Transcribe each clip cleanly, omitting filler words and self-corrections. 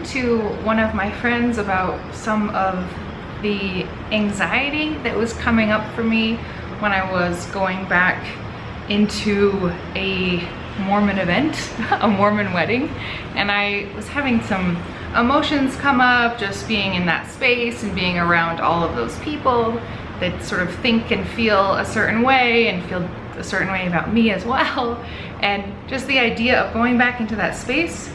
to one of my friends about some of the anxiety that was coming up for me when I was going back into a Mormon event, a Mormon wedding, and I was having some emotions come up just being in that space and being around all of those people that sort of think and feel a certain way and feel a certain way about me as well. And just the idea of going back into that space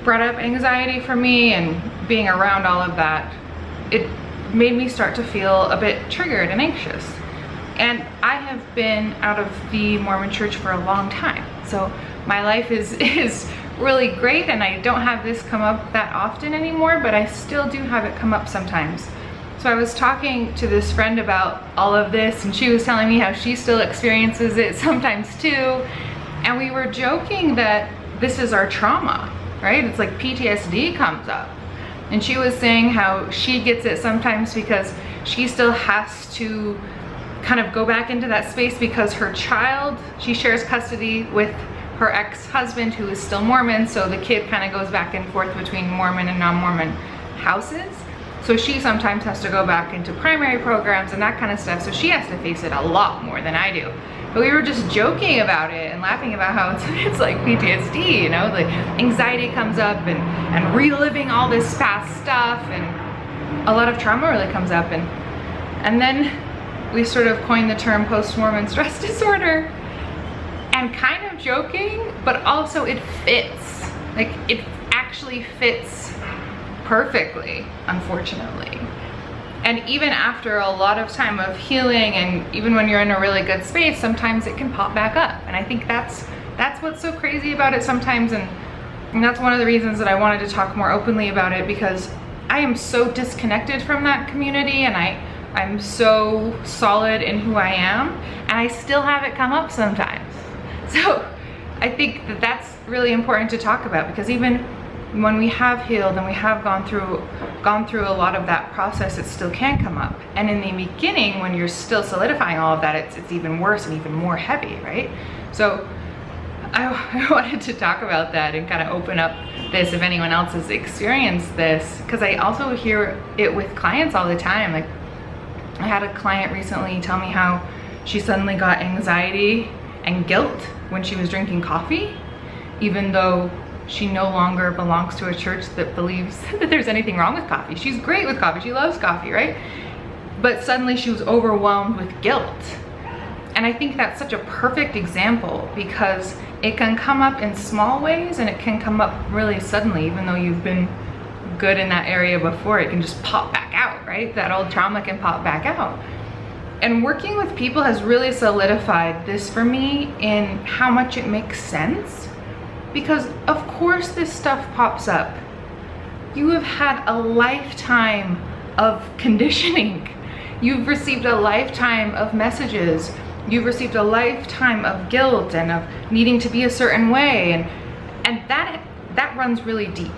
brought up anxiety for me, and being around all of that, it made me start to feel a bit triggered and anxious. And I have been out of the Mormon Church for a long time, so my life is really great, and I don't have this come up that often anymore, but I still do have it come up sometimes. So I was talking to this friend about all of this, and she was telling me how she still experiences it sometimes too, and we were joking that this is our trauma, right? It's like PTSD comes up. And she was saying how she gets it sometimes because she still has to kind of go back into that space because her child, she shares custody with her ex-husband who is still Mormon, so the kid kind of goes back and forth between Mormon and non-Mormon houses. So she sometimes has to go back into primary programs and that kind of stuff, so she has to face it a lot more than I do. But we were just joking about it and laughing about how it's like PTSD, you know, the anxiety comes up and reliving all this past stuff, and a lot of trauma really comes up. And then we sort of coined the term post-Mormon stress disorder, and kind of joking, but also it fits. Like, it actually fits perfectly, unfortunately. And even after a lot of time of healing, and even when you're in a really good space, sometimes it can pop back up. And I think that's what's so crazy about it sometimes, and that's one of the reasons that I wanted to talk more openly about it, because I am so disconnected from that community, and I'm so solid in who I am, and I still have it come up sometimes. So I think that that's really important to talk about, because even when we have healed and we have gone through a lot of that process, it still can come up. And in the beginning, when you're still solidifying all of that, it's even worse and even more heavy, right? So I wanted to talk about that and kind of open up this if anyone else has experienced this, because I also hear it with clients all the time. Like, I had a client recently tell me how she suddenly got anxiety and guilt when she was drinking coffee, even though she no longer belongs to a church that believes that there's anything wrong with coffee. She's great with coffee, she loves coffee, right? But suddenly she was overwhelmed with guilt. And I think that's such a perfect example, because it can come up in small ways and it can come up really suddenly. Even though you've been good in that area before, it can just pop back out, right? That old trauma can pop back out. And working with people has really solidified this for me in how much it makes sense. Because of course this stuff pops up. You have had a lifetime of conditioning. You've received a lifetime of messages. You've received a lifetime of guilt and of needing to be a certain way. And that runs really deep.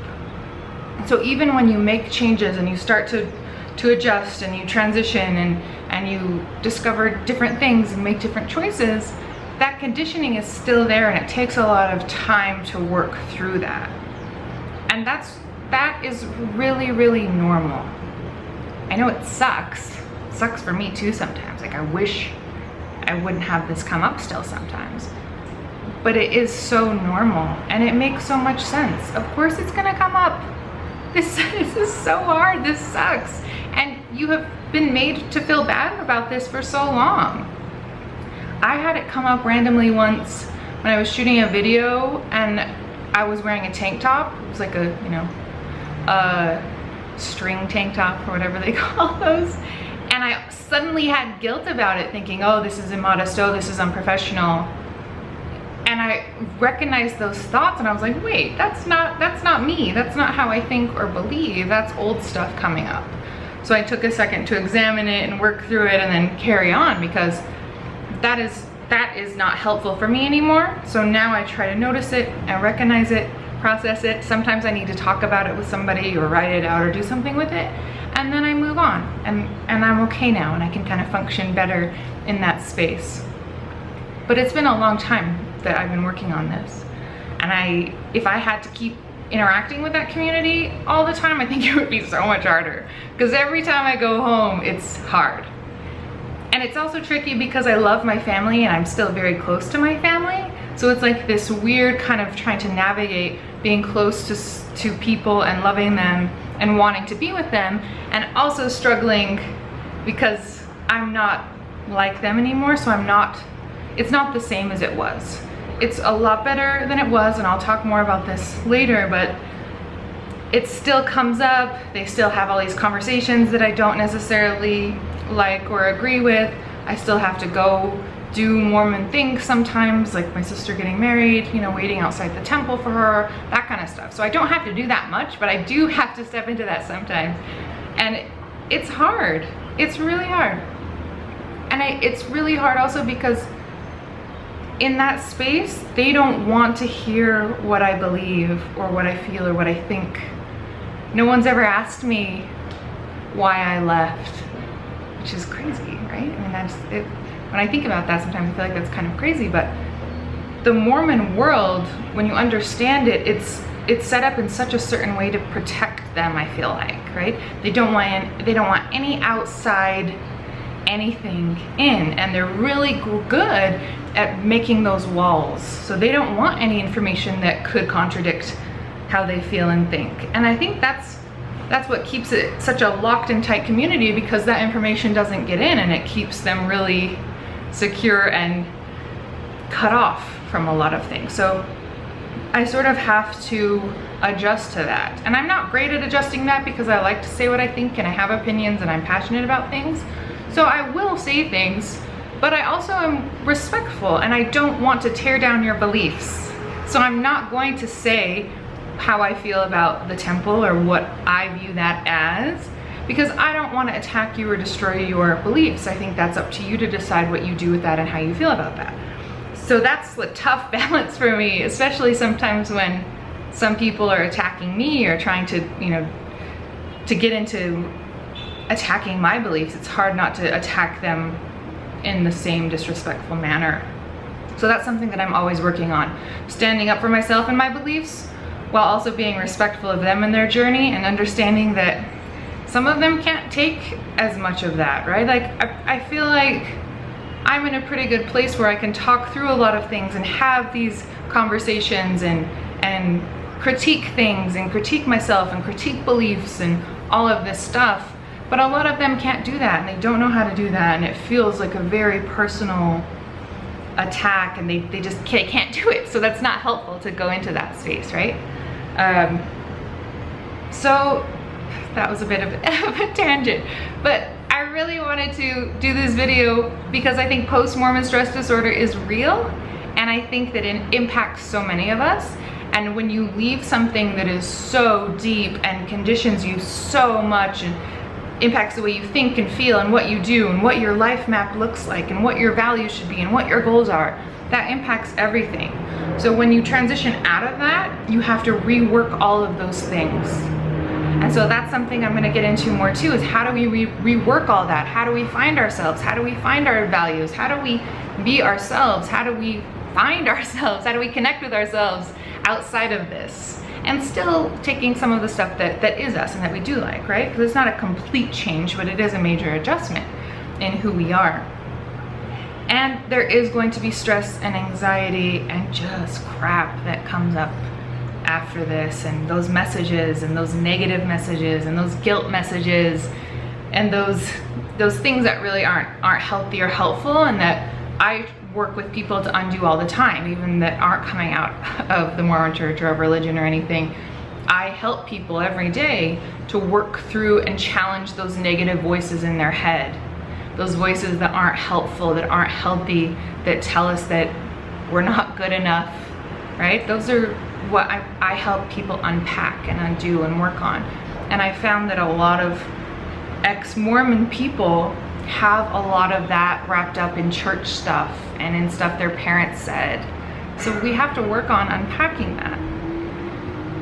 So even when you make changes and you start to adjust and you transition and you discover different things and make different choices, that conditioning is still there, and it takes a lot of time to work through that. And that is really, really normal. I know it sucks. It sucks for me too sometimes. Like, I wish I wouldn't have this come up still sometimes. But it is so normal, and it makes so much sense. Of course it's gonna come up. This is so hard, this sucks. And you have been made to feel bad about this for so long. I had it come up randomly once when I was shooting a video and I was wearing a tank top. It was like a, you know, a string tank top or whatever they call those. And I suddenly had guilt about it, thinking, oh, this is immodest, oh, this is unprofessional. And I recognized those thoughts and I was like, wait, that's not me. That's not how I think or believe. That's old stuff coming up. So I took a second to examine it and work through it and then carry on, because that is not helpful for me anymore. So now I try to notice it and recognize it, process it. Sometimes I need to talk about it with somebody or write it out or do something with it. And then I move on, and I'm okay now, and I can kind of function better in that space. But it's been a long time that I've been working on this. And if I had to keep interacting with that community all the time, I think it would be so much harder. Because every time I go home, it's hard. And it's also tricky because I love my family and I'm still very close to my family. So it's like this weird kind of trying to navigate being close to people and loving them and wanting to be with them, and also struggling because I'm not like them anymore, so it's not the same as it was. It's a lot better than it was, and I'll talk more about this later, but it still comes up. They still have all these conversations that I don't necessarily like or agree with. I still have to go do Mormon things sometimes, like my sister getting married, you know, waiting outside the temple for her, that kind of stuff. So I don't have to do that much, but I do have to step into that sometimes. And it's hard. It's really hard. And it's really hard also because in that space, they don't want to hear what I believe or what I feel or what I think. No one's ever asked me why I left, which is crazy, right? I mean, that's it. When I think about that, sometimes I feel like that's kind of crazy, but the Mormon world, when you understand it, it's set up in such a certain way to protect them, I feel like, right? They don't want any outside anything in, and they're really good at making those walls. So they don't want any information that could contradict how they feel and think. And I think that's what keeps it such a locked and tight community, because that information doesn't get in, and it keeps them really secure and cut off from a lot of things. So I sort of have to adjust to that. And I'm not great at adjusting that because I like to say what I think and I have opinions and I'm passionate about things. So I will say things, but I also am respectful and I don't want to tear down your beliefs. So I'm not going to say how I feel about the temple or what I view that as, because I don't want to attack you or destroy your beliefs. I think that's up to you to decide what you do with that and how you feel about that. So that's a tough balance for me, especially sometimes when some people are attacking me or trying to, you know, to get into attacking my beliefs. It's hard not to attack them in the same disrespectful manner. So that's something that I'm always working on, standing up for myself and my beliefs while also being respectful of them and their journey, and understanding that some of them can't take as much of that, right? Like, I feel like I'm in a pretty good place where I can talk through a lot of things and have these conversations and critique things and critique myself and critique beliefs and all of this stuff. But a lot of them can't do that, and they don't know how to do that, and it feels like a very personal attack, and they just can't do it. So that's not helpful to go into that space, right? So that was a bit of a tangent, but I really wanted to do this video because I think post-Mormon stress disorder is real, and I think that it impacts so many of us. And when you leave something that is so deep and conditions you so much and impacts the way you think and feel and what you do and what your life map looks like and what your values should be and what your goals are, that impacts everything. So when you transition out of that, you have to rework all of those things. And so that's something I'm going to get into more too, is how do we rework all that? How do we find ourselves? How do we find our values? How do we be ourselves? How do we find ourselves? How do we connect with ourselves outside of this? And still taking some of the stuff that is us and that we do like, right? Because it's not a complete change, but it is a major adjustment in who we are. And there is going to be stress and anxiety and just crap that comes up after this, and those messages and those negative messages and those guilt messages and those things that really aren't healthy or helpful, and that I work with people to undo all the time, even that aren't coming out of the Mormon Church or of religion or anything. I help people every day to work through and challenge those negative voices in their head, those voices that aren't helpful, that aren't healthy, that tell us that we're not good enough, right? Those are what I help people unpack and undo and work on. And I found that a lot of ex-Mormon people have a lot of that wrapped up in church stuff and in stuff their parents said. So we have to work on unpacking that.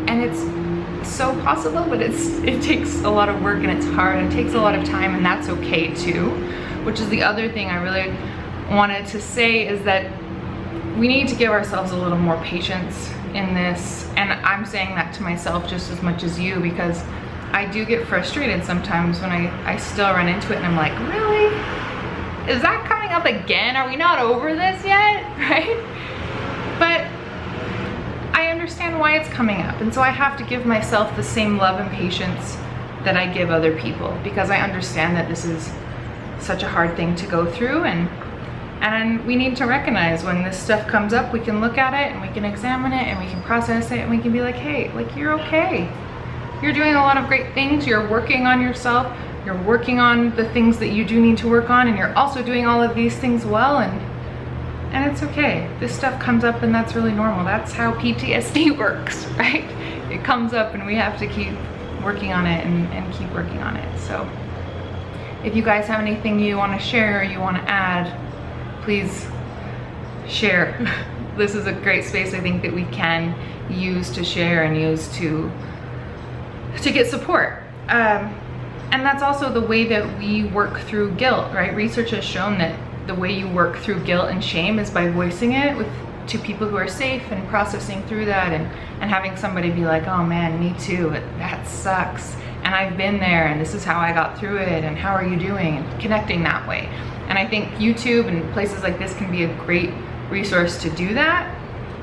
And it's so possible, but it takes a lot of work and it's hard and it takes a lot of time, and that's okay too. Which is the other thing I really wanted to say, is that we need to give ourselves a little more patience in this, and I'm saying that to myself just as much as you, because I do get frustrated sometimes when I still run into it and I'm like, really? Is that coming up again? Are we not over this yet? Right? But I understand why it's coming up, and so I have to give myself the same love and patience that I give other people, because I understand that this is such a hard thing to go through, and we need to recognize when this stuff comes up, we can look at it and we can examine it and we can process it, and we can be like, hey, like, you're okay. You're doing a lot of great things. You're working on yourself. You're working on the things that you do need to work on, and you're also doing all of these things well, and it's okay. This stuff comes up, and that's really normal. That's how PTSD works, right? It comes up and we have to keep working on it and keep working on it. So if you guys have anything you want to share or you want to add, please share. This is a great space, I think, that we can use to share and use to get support. And that's also the way that we work through guilt, right? Research has shown that the way you work through guilt and shame is by voicing it to people who are safe and processing through that, and having somebody be like, oh man, me too, that sucks, and I've been there, and this is how I got through it, and how are you doing, and connecting that way. And I think YouTube and places like this can be a great resource to do that.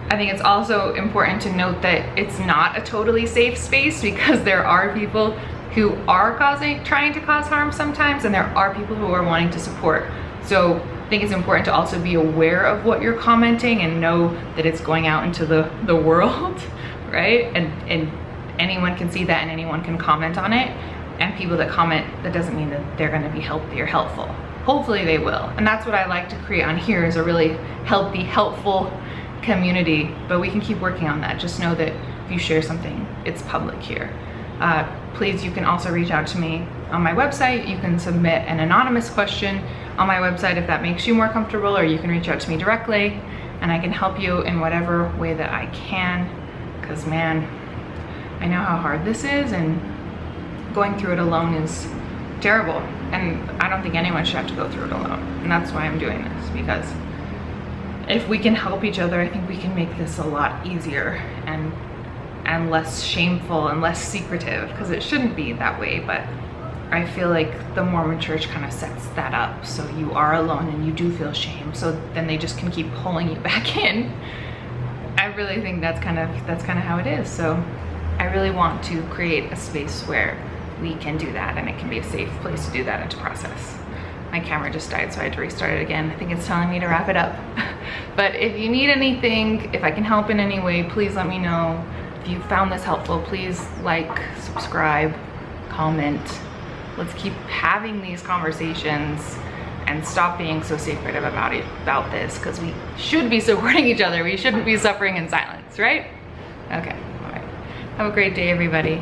I think it's also important to note that it's not a totally safe space, because there are people who are trying to cause harm sometimes, and there are people who are wanting to support. So I think it's important to also be aware of what you're commenting and know that it's going out into the world, right? And anyone can see that, and anyone can comment on it. And people that comment, that doesn't mean that they're gonna be healthy or helpful. Hopefully they will. And that's what I like to create on here, is a really healthy, helpful community. But we can keep working on that. Just know that if you share something, it's public here. Please, you can also reach out to me on my website. You can submit an anonymous question on my website if that makes you more comfortable, or you can reach out to me directly, and I can help you in whatever way that I can, because man, I know how hard this is, and going through it alone is terrible, and I don't think anyone should have to go through it alone. And that's why I'm doing this, because if we can help each other, I think we can make this a lot easier and less shameful and less secretive, because it shouldn't be that way. But I feel like the Mormon Church kind of sets that up, so you are alone and you do feel shame, so then they just can keep pulling you back in. I really think that's kind of how it is. So I really want to create a space where we can do that, and it can be a safe place to do that and to process. My camera just died, so I had to restart it again. I think it's telling me to wrap it up. But if you need anything, if I can help in any way, please let me know. If you found this helpful, please like, subscribe, comment. Let's keep having these conversations and stop being so secretive about this, because we should be supporting each other. We shouldn't be suffering in silence, right? Okay, all right. Have a great day, everybody.